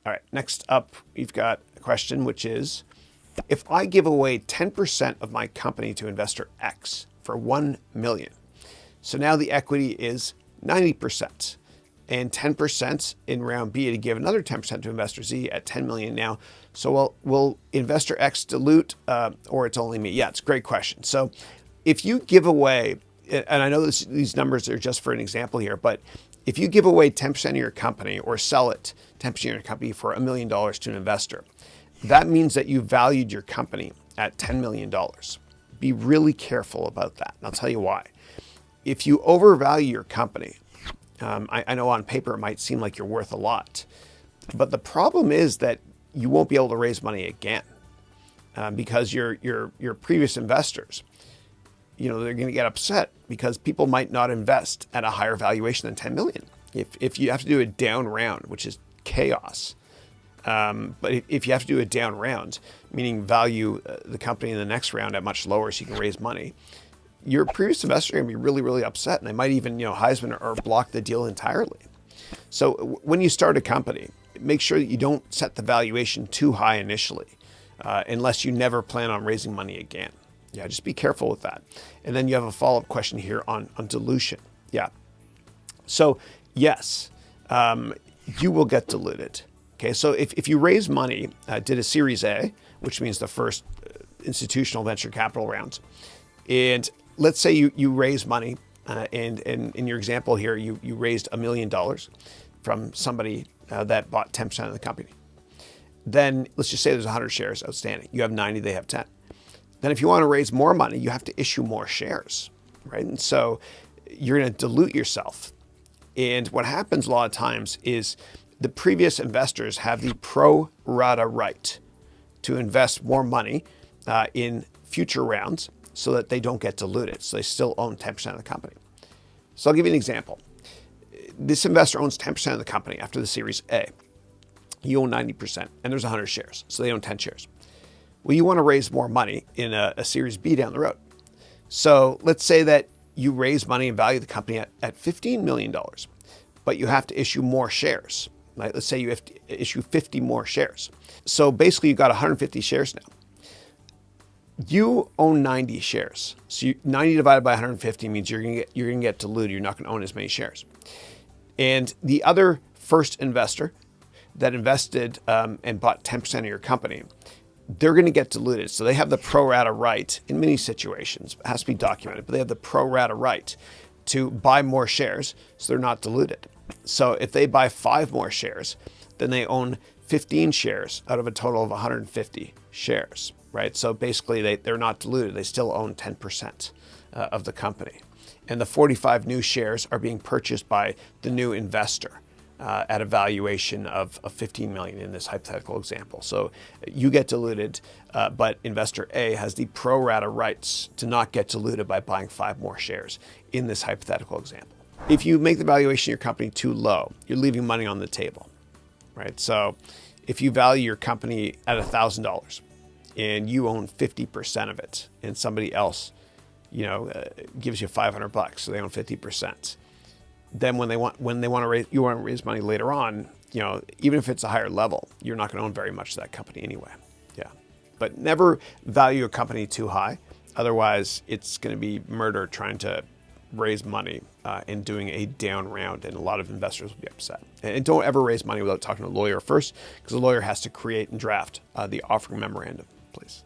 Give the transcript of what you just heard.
All right, next up, we've got a question, which is, if I give away 10% of my company to investor X for 1 million, so now the equity is 90%, and 10% in round B to give another 10% to investor Z at 10 million now. So will investor X dilute or it's only me? Yeah, it's a great question. So if you give away, and I know these numbers are just for an example here, but if you give away 10% of your company or sell it 10% of your company for $1 million to an investor, that means that you valued your company at $10 million. Be really careful about that. And I'll tell you why. If you overvalue your company, I know on paper it might seem like you're worth a lot, but the problem is that you won't be able to raise money again because your previous investors, they're going to get upset because people might not invest at a higher valuation than 10 million. If you have to do a down round, which is chaos, but if you have to do a down round, meaning value the company in the next round at much lower so you can raise money, your previous investor are going to be really, really upset, and they might even, Heisman or block the deal entirely. So when you start a company, make sure that you don't set the valuation too high initially, unless you never plan on raising money again. Yeah, just be careful with that. And then you have a follow-up question here on dilution. Yeah. So yes, you will get diluted. Okay, so if you raise money, did a Series A, which means the first institutional venture capital round, and let's say you raise money, and in your example here, you raised $1 million from somebody that bought 10% of the company. Then let's just say there's 100 shares outstanding. You have 90, they have 10. Then if you want to raise more money, you have to issue more shares, right? And so you're going to dilute yourself. And what happens a lot of times is the previous investors have the Prorata right to invest more money in future rounds so that they don't get diluted. So they still own 10% of the company. So I'll give you an example. This investor owns 10% of the company after the Series A. You own 90%, and there's 100 shares, so they own 10 shares. Well, you want to raise more money in a Series B down the road. So let's say that you raise money and value the company at $15 million, but you have to issue more shares. Right? Let's say you have to issue 50 more shares. So basically you've got 150 shares now. You own 90 shares. So 90 divided by 150 means you're going to get diluted. You're not going to own as many shares. And the other first investor that invested and bought 10% of your company, they're going to get diluted. So they have the pro rata right in many situations. It has to be documented, but they have the pro rata right to buy more shares so they're not diluted. So if they buy 5 more shares, then they own 15 shares out of a total of 150 shares, right? So basically they're not diluted. They still own 10% of the company. And the 45 new shares are being purchased by the new investor at a valuation of 15 million in this hypothetical example. So you get diluted, but investor A has the pro rata rights to not get diluted by buying 5 more shares in this hypothetical example. If you make the valuation of your company too low, you're leaving money on the table, right? So if you value your company at $1,000 and you own 50% of it, and somebody else, gives you $500, so they own 50%. Then when you want to raise money later on, even if it's a higher level, you're not going to own very much of that company anyway. Yeah, but never value a company too high. Otherwise, it's going to be murder trying to raise money and doing a down round, and a lot of investors will be upset. And don't ever raise money without talking to a lawyer first, because the lawyer has to create and draft the offering memorandum, please.